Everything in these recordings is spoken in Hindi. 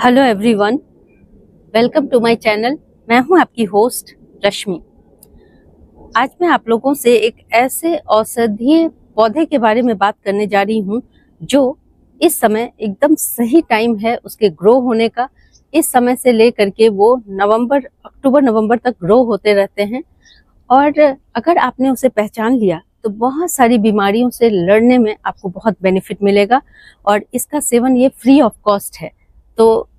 Hello everyone, welcome to my channel. मैं हूं आपकी होस्ट रश्मि। आज मैं आप लोगों से एक ऐसे औषधीय पौधे के बारे में बात करने जा रही हूं जो इस समय एकदम सही टाइम है उसके ग्रो होने का। इस समय से लेकर के वो अक्टूबर नवंबर तक ग्रो होते रहते हैं और अगर आपने उसे पहचान लिया तो बहुत सारी बीमारियों से लड़ने में आपको बहुत बेनिफिट मिलेगा और इसका सेवन ये फ्री ऑफ कॉस्ट है। तो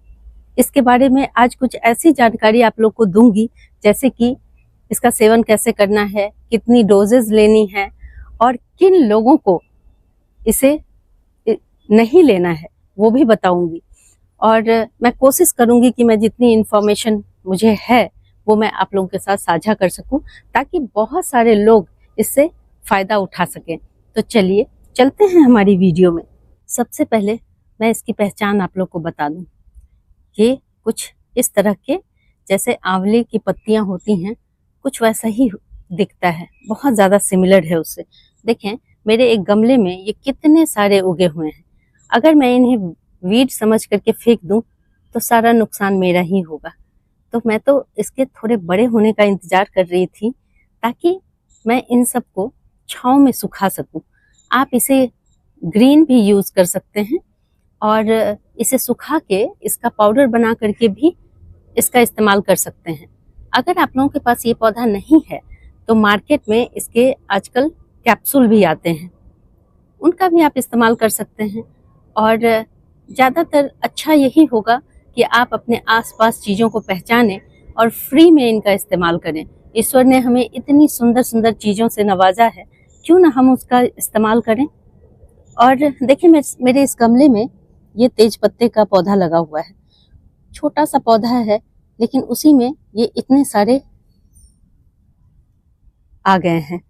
इसके बारे में आज कुछ ऐसी जानकारी आप लोग को दूंगी, जैसे कि इसका सेवन कैसे करना है, कितनी डोजेज लेनी है और किन लोगों को इसे नहीं लेना है वो भी बताऊंगी। और मैं कोशिश करूंगी कि मैं जितनी इन्फॉर्मेशन मुझे है वो मैं आप लोगों के साथ साझा कर सकूं, ताकि बहुत सारे लोग इससे फायदा उठा सकें। तो चलिए चलते हैं हमारी वीडियो में। सबसे पहले मैं इसकी पहचान आप लोग को बता दूं। ये कुछ इस तरह के, जैसे आंवले की पत्तियां होती हैं, कुछ वैसा ही दिखता है, बहुत ज़्यादा सिमिलर है उससे। देखें मेरे एक गमले में ये कितने सारे उगे हुए हैं। अगर मैं इन्हें वीड समझ करके फेंक दूं तो सारा नुकसान मेरा ही होगा। तो मैं तो इसके थोड़े बड़े होने का इंतजार कर रही थी, ताकि मैं इन सबको छांव में सुखा सकूं। आप इसे ग्रीन भी यूज़ कर सकते हैं और इसे सुखा के इसका पाउडर बना करके भी इसका इस्तेमाल कर सकते हैं। अगर आप लोगों के पास ये पौधा नहीं है तो मार्केट में इसके आजकल कैप्सूल भी आते हैं, उनका भी आप इस्तेमाल कर सकते हैं। और ज़्यादातर अच्छा यही होगा कि आप अपने आसपास चीज़ों को पहचानें और फ्री में इनका इस्तेमाल करें। ईश्वर ने हमें इतनी सुंदर सुंदर चीज़ों से नवाजा है, क्यों ना हम उसका इस्तेमाल करें। और देखिए मेरे इस गमले में ये तेज पत्ते का पौधा लगा हुआ है। छोटा सा पौधा है, लेकिन उसी में ये इतने सारे आ गए हैं।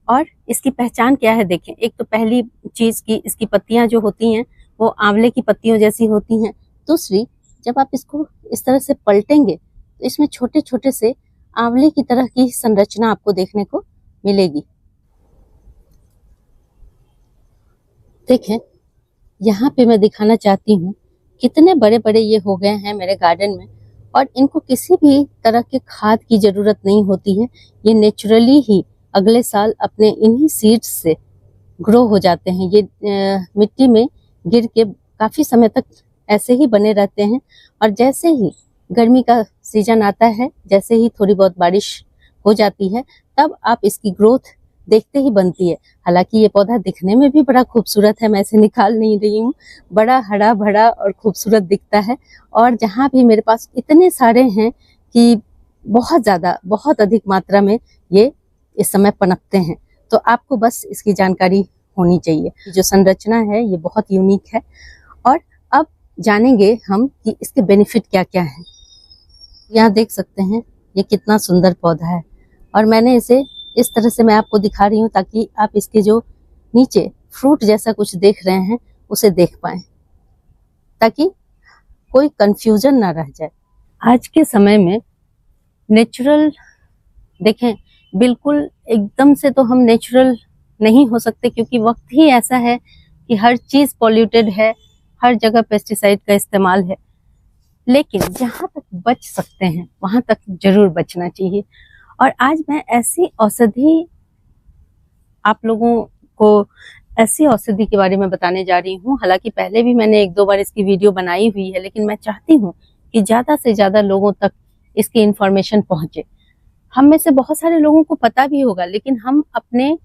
और इसकी पहचान क्या है देखें। एक तो पहली चीज की इसकी पत्तियां जो होती हैं वो आंवले की पत्तियों जैसी होती हैं। दूसरी, जब आप इसको इस तरह से पलटेंगे तो इसमें छोटे छोटे से आंवले की तरह की संरचना आपको देखने को मिलेगी। देखें यहाँ पे मैं दिखाना चाहती हूँ कितने बड़े बड़े ये हो गए हैं मेरे गार्डन में, और इनको किसी भी तरह के खाद की जरूरत नहीं होती है। ये नेचुरली ही अगले साल अपने इन्हीं सीड्स से ग्रो हो जाते हैं। ये मिट्टी में गिर के काफी समय तक ऐसे ही बने रहते हैं, और जैसे ही गर्मी का सीजन आता है, जैसे ही थोड़ी बहुत बारिश हो जाती है, तब आप इसकी ग्रोथ देखते ही बनती है। हालांकि ये पौधा दिखने में भी बड़ा खूबसूरत है, मैं इसे निकाल नहीं रही हूँ, बड़ा हरा भरा और खूबसूरत दिखता है। और जहाँ भी मेरे पास इतने सारे हैं कि बहुत अधिक मात्रा में ये इस समय पनपते हैं। तो आपको बस इसकी जानकारी होनी चाहिए। जो संरचना है ये बहुत यूनिक है। और अब जानेंगे हम कि इसके बेनिफिट क्या क्या है। यहाँ देख सकते हैं ये कितना सुंदर पौधा है, और मैंने इसे इस तरह से मैं आपको दिखा रही हूँ ताकि आप इसके जो नीचे फ्रूट जैसा कुछ देख रहे हैं उसे देख पाएं, ताकि कोई कंफ्यूजन ना रह जाए। आज के समय में नेचुरल, देखें बिल्कुल एकदम से तो हम नेचुरल नहीं हो सकते, क्योंकि वक्त ही ऐसा है कि हर चीज पॉल्यूटेड है, हर जगह पेस्टिसाइड का इस्तेमाल है। लेकिन जहाँ तक बच सकते हैं वहां तक जरूर बचना चाहिए। और आज मैं आप लोगों को ऐसी औषधि के बारे में बताने जा रही हूँ। हालांकि पहले भी मैंने एक दो बार इसकी वीडियो बनाई हुई है, लेकिन मैं चाहती हूँ कि ज्यादा से ज्यादा लोगों तक इसकी इंफॉर्मेशन पहुंचे। हम में से बहुत सारे लोगों को पता भी होगा, लेकिन हम अपने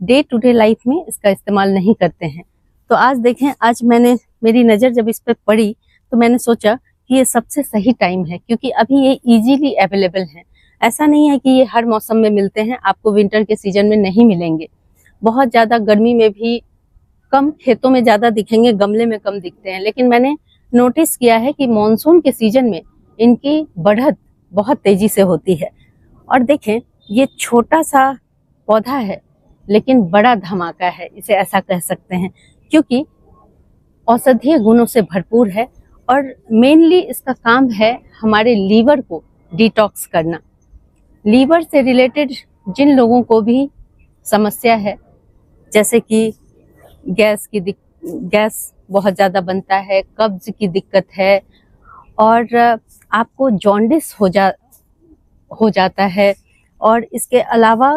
डे टू डे लाइफ में इसका इस्तेमाल नहीं करते हैं। तो आज देखें, आज मेरी नज़र जब इस पर पड़ी तो मैंने सोचा कि ये सबसे सही टाइम है, क्योंकि अभी ये इजीली अवेलेबल है। ऐसा नहीं है कि ये हर मौसम में मिलते हैं, आपको विंटर के सीजन में नहीं मिलेंगे। बहुत ज़्यादा गर्मी में भी कम, खेतों में ज़्यादा दिखेंगे, गमले में कम दिखते हैं। लेकिन मैंने नोटिस किया है कि मॉनसून के सीजन में इनकी बढ़त बहुत तेजी से होती है। और देखें ये छोटा सा पौधा है लेकिन बड़ा धमाका है, इसे ऐसा कह सकते हैं, क्योंकि औषधीय गुणों से भरपूर है। और मेनली इसका काम है हमारे लीवर को डिटॉक्स करना। लीवर से रिलेटेड जिन लोगों को भी समस्या है, जैसे कि गैस बहुत ज़्यादा बनता है, कब्ज की दिक्कत है, और आपको जॉन्डिस हो जाता है, और इसके अलावा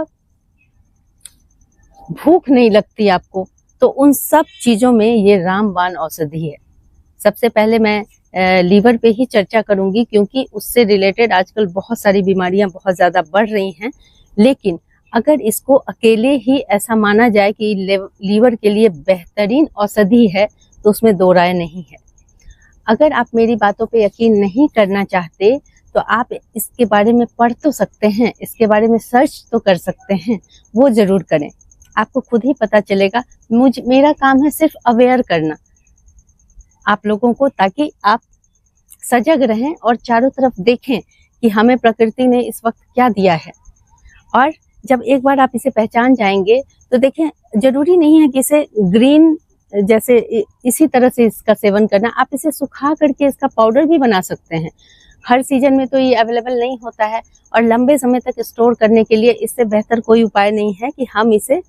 भूख नहीं लगती आपको, तो उन सब चीज़ों में ये रामबाण औषधि है। सबसे पहले मैं लीवर पे ही चर्चा करूंगी, क्योंकि उससे रिलेटेड आजकल बहुत सारी बीमारियां बहुत ज़्यादा बढ़ रही हैं। लेकिन अगर इसको अकेले ही ऐसा माना जाए कि लीवर के लिए बेहतरीन औषधि है, तो उसमें दो राय नहीं है। अगर आप मेरी बातों पे यकीन नहीं करना चाहते, तो आप इसके बारे में पढ़ तो सकते हैं, इसके बारे में सर्च तो कर सकते हैं, वो ज़रूर करें, आपको खुद ही पता चलेगा। मेरा काम है सिर्फ अवेयर करना आप लोगों को, ताकि आप सजग रहें और चारों तरफ देखें कि हमें प्रकृति ने इस वक्त क्या दिया है। और जब एक बार आप इसे पहचान जाएंगे, तो देखें, जरूरी नहीं है कि इसे ग्रीन जैसे इसी तरह से इसका सेवन करना, आप इसे सुखा करके इसका पाउडर भी बना सकते हैं। हर सीजन में तो ये अवेलेबल नहीं होता है, और लंबे समय तक स्टोर करने के लिए इससे बेहतर कोई उपाय नहीं है कि हम इसे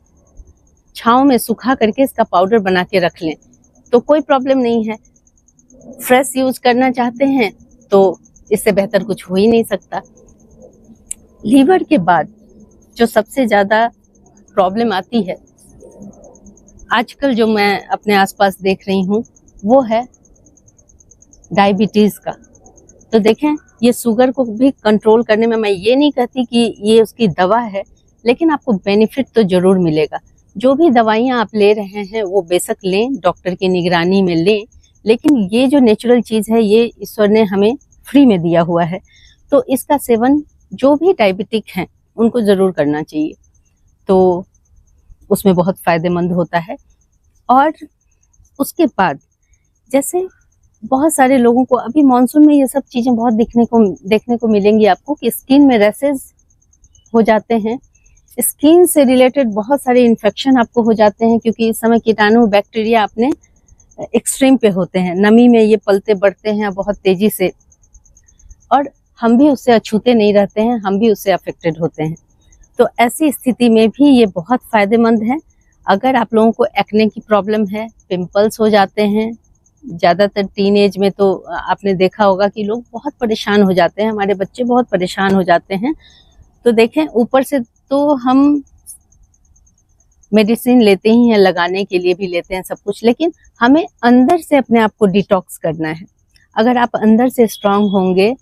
छांव में सुखा करके इसका पाउडर बना के रख लें, तो कोई प्रॉब्लम नहीं है। फ्रेश यूज करना चाहते हैं तो इससे बेहतर कुछ हो ही नहीं सकता। लीवर के बाद जो सबसे ज़्यादा प्रॉब्लम आती है आजकल, जो मैं अपने आसपास देख रही हूँ, वो है डायबिटीज़ का। तो देखें, ये शुगर को भी कंट्रोल करने में, मैं ये नहीं कहती कि ये उसकी दवा है, लेकिन आपको बेनिफिट तो ज़रूर मिलेगा। जो भी दवाइयाँ आप ले रहे हैं वो बेशक लें, डॉक्टर की निगरानी में लें, लेकिन ये जो नेचुरल चीज़ है, ये ईश्वर ने हमें फ्री में दिया हुआ है, तो इसका सेवन जो भी डायबिटिक हैं उनको ज़रूर करना चाहिए, तो उसमें बहुत फ़ायदेमंद होता है। और उसके बाद जैसे बहुत सारे लोगों को अभी मॉनसून में ये सब चीज़ें बहुत देखने को मिलेंगी आपको, कि स्किन में रैसेस हो जाते हैं, स्किन से रिलेटेड बहुत सारे इन्फेक्शन आपको हो जाते हैं, क्योंकि इस समय कीटाणु बैक्टीरिया अपने एक्सट्रीम पे होते हैं, नमी में ये पलते बढ़ते हैं बहुत तेजी से, और हम भी उससे अछूते नहीं रहते हैं, हम भी उससे अफेक्टेड होते हैं। तो ऐसी स्थिति में भी ये बहुत फ़ायदेमंद है। अगर आप लोगों को एक्ने की प्रॉब्लम है, पिंपल्स हो जाते हैं, ज़्यादातर टीन एज में तो आपने देखा होगा कि लोग बहुत परेशान हो जाते हैं, हमारे बच्चे बहुत परेशान हो जाते हैं। तो देखें, ऊपर से तो हम मेडिसिन लेते ही हैं, लगाने के लिए भी लेते हैं सब कुछ, लेकिन हमें अंदर से अपने आप को डिटॉक्स करना है। अगर आप अंदर से स्ट्रांग होंगे,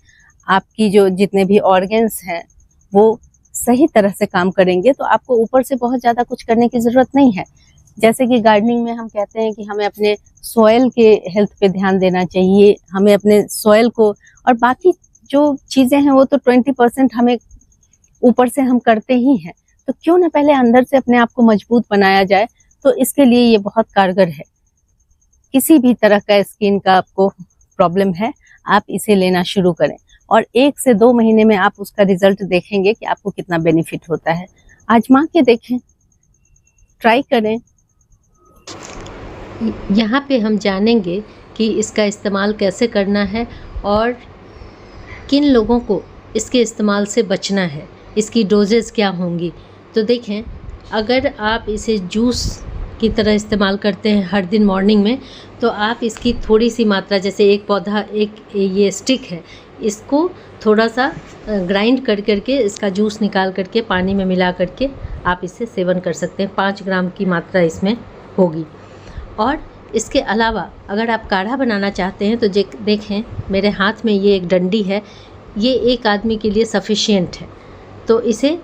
आपकी जो जितने भी ऑर्गन्स हैं वो सही तरह से काम करेंगे, तो आपको ऊपर से बहुत ज़्यादा कुछ करने की ज़रूरत नहीं है। जैसे कि गार्डनिंग में हम कहते हैं कि हमें अपने सॉइल के हेल्थ पे ध्यान देना चाहिए, हमें अपने सॉइल को, और बाकी जो चीज़ें हैं वो तो 20% हमें ऊपर से हम करते ही हैं, तो क्यों ना पहले अंदर से अपने आप को मजबूत बनाया जाए। तो इसके लिए ये बहुत कारगर है। किसी भी तरह का स्किन का आपको प्रॉब्लम है, आप इसे लेना शुरू करें, और 1 से 2 महीने में आप उसका रिजल्ट देखेंगे कि आपको कितना बेनिफिट होता है। आजमा के देखें, ट्राई करें। यहाँ पे हम जानेंगे कि इसका इस्तेमाल कैसे करना है और किन लोगों को इसके इस्तेमाल से बचना है, इसकी डोजेज़ क्या होंगी। तो देखें, अगर आप इसे जूस की तरह इस्तेमाल करते हैं हर दिन मॉर्निंग में, तो आप इसकी थोड़ी सी मात्रा, जैसे एक पौधा, एक ये स्टिक है, इसको थोड़ा सा ग्राइंड करके इसका जूस निकाल करके पानी में मिला करके आप इसे सेवन कर सकते हैं। 5 ग्राम की मात्रा इसमें होगी। और इसके अलावा अगर आप काढ़ा बनाना चाहते हैं, तो देखें, मेरे हाथ में ये एक डंडी है, ये एक आदमी के लिए सफिशिएंट है। तो इसे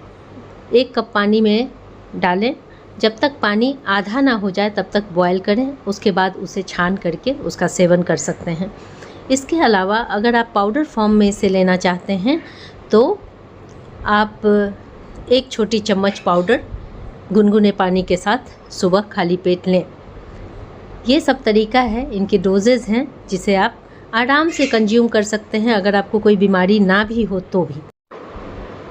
1 कप पानी में डालें, जब तक पानी आधा ना हो जाए तब तक बॉयल करें, उसके बाद उसे छान करके उसका सेवन कर सकते हैं। इसके अलावा अगर आप पाउडर फॉर्म में इसे लेना चाहते हैं, तो आप 1 छोटी चम्मच पाउडर गुनगुने पानी के साथ सुबह खाली पेट लें। ये सब तरीका है, इनके डोजेज़ हैं, जिसे आप आराम से कंज्यूम कर सकते हैं, अगर आपको कोई बीमारी ना भी हो तो भी।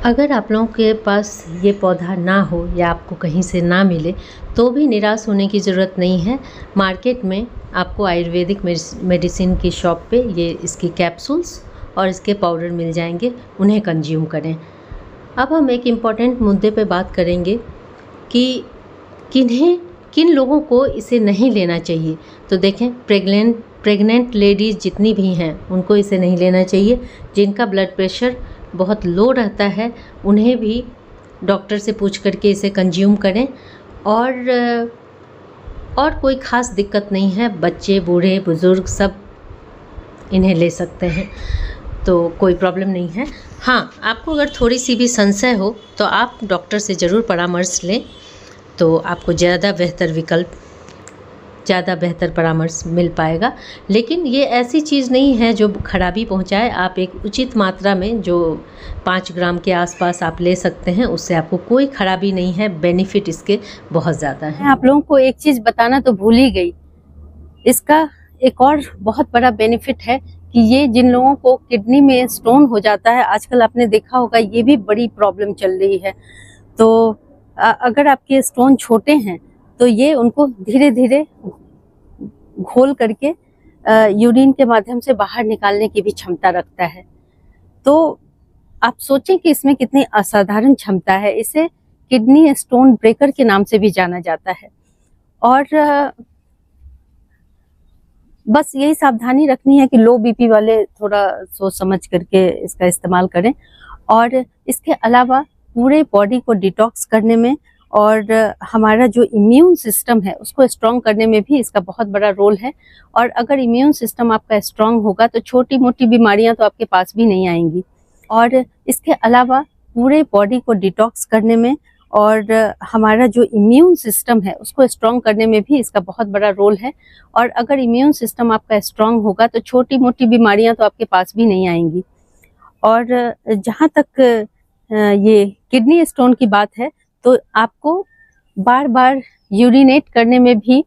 अगर आप लोगों के पास ये पौधा ना हो या आपको कहीं से ना मिले, तो भी निराश होने की ज़रूरत नहीं है। मार्केट में आपको आयुर्वेदिक मेडिसिन की शॉप पे ये इसकी कैप्सूल्स और इसके पाउडर मिल जाएंगे, उन्हें कंज्यूम करें। अब हम एक इम्पॉर्टेंट मुद्दे पे बात करेंगे कि किन लोगों को इसे नहीं लेना चाहिए। तो देखें, प्रेग्नेंट लेडीज़ जितनी भी हैं उनको इसे नहीं लेना चाहिए। जिनका ब्लड प्रेशर बहुत लो रहता है उन्हें भी डॉक्टर से पूछ करके इसे कंज्यूम करें। और कोई ख़ास दिक्कत नहीं है, बच्चे बूढ़े बुज़ुर्ग सब इन्हें ले सकते हैं, तो कोई प्रॉब्लम नहीं है। हाँ, आपको अगर थोड़ी सी भी संशय हो तो आप डॉक्टर से ज़रूर परामर्श लें, तो आपको ज़्यादा बेहतर परामर्श मिल पाएगा। लेकिन ये ऐसी चीज़ नहीं है जो खराबी पहुंचाए। आप एक उचित मात्रा में जो 5 ग्राम के आसपास आप ले सकते हैं, उससे आपको कोई खराबी नहीं है, बेनिफिट इसके बहुत ज़्यादा है। मैं आप लोगों को एक चीज़ बताना तो भूल ही गई, इसका एक और बहुत बड़ा बेनिफिट है कि ये जिन लोगों को किडनी में स्टोन हो जाता है, आजकल आपने देखा होगा ये भी बड़ी प्रॉब्लम चल रही है। तो अगर आपके स्टोन छोटे हैं तो ये उनको धीरे धीरे घोल करके यूरिन के माध्यम से बाहर निकालने की भी क्षमता रखता है। तो आप सोचें कि इसमें कितनी असाधारण क्षमता है। इसे किडनी स्टोन ब्रेकर के नाम से भी जाना जाता है। और बस यही सावधानी रखनी है कि लो बीपी वाले थोड़ा सोच समझ करके इसका इस्तेमाल करें। और इसके अलावा पूरे बॉडी को डिटॉक्स करने में और हमारा जो इम्यून सिस्टम है उसको स्ट्रॉन्ग करने में भी इसका बहुत बड़ा रोल है। और अगर इम्यून सिस्टम आपका स्ट्रॉन्ग होगा तो छोटी मोटी बीमारियां तो आपके पास भी नहीं आएंगी। और इसके अलावा पूरे बॉडी को डिटॉक्स करने में और हमारा जो इम्यून सिस्टम है उसको स्ट्रॉन्ग करने में भी इसका बहुत बड़ा रोल है। और अगर इम्यून सिस्टम आपका स्ट्रॉन्ग होगा तो छोटी मोटी बीमारियां तो आपके पास भी नहीं आएंगी। और जहाँ तक ये किडनी स्टोन की बात है तो आपको बार बार यूरिनेट करने में भी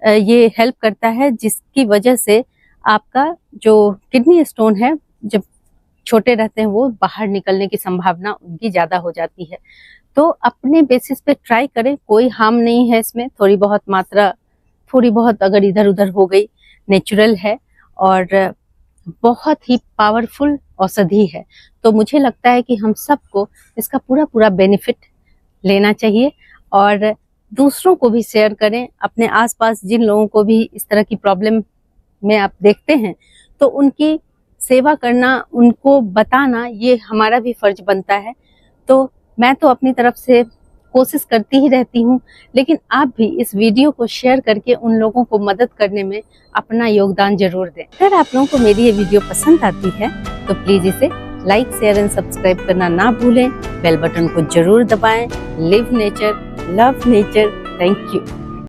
ये हेल्प करता है, जिसकी वजह से आपका जो किडनी स्टोन है जब छोटे रहते हैं वो बाहर निकलने की संभावना उनकी ज़्यादा हो जाती है। तो अपने बेसिस पे ट्राई करें, कोई हार्म नहीं है इसमें। थोड़ी बहुत अगर इधर उधर हो गई, नेचुरल है और बहुत ही पावरफुल औषधि है। तो मुझे लगता है कि हम सबको इसका पूरा बेनिफिट लेना चाहिए और दूसरों को भी शेयर करें। अपने आसपास जिन लोगों को भी इस तरह की प्रॉब्लम में आप देखते हैं तो उनकी सेवा करना, उनको बताना, ये हमारा भी फर्ज बनता है। तो मैं तो अपनी तरफ से कोशिश करती ही रहती हूँ, लेकिन आप भी इस वीडियो को शेयर करके उन लोगों को मदद करने में अपना योगदान जरूर दें। अगर आप लोगों को मेरी ये वीडियो पसंद आती है तो प्लीज इसे लाइक, शेयर एंड सब्सक्राइब करना ना भूलें। बेल बटन को जरूर दबाएं। Live nature, love nature. Thank you.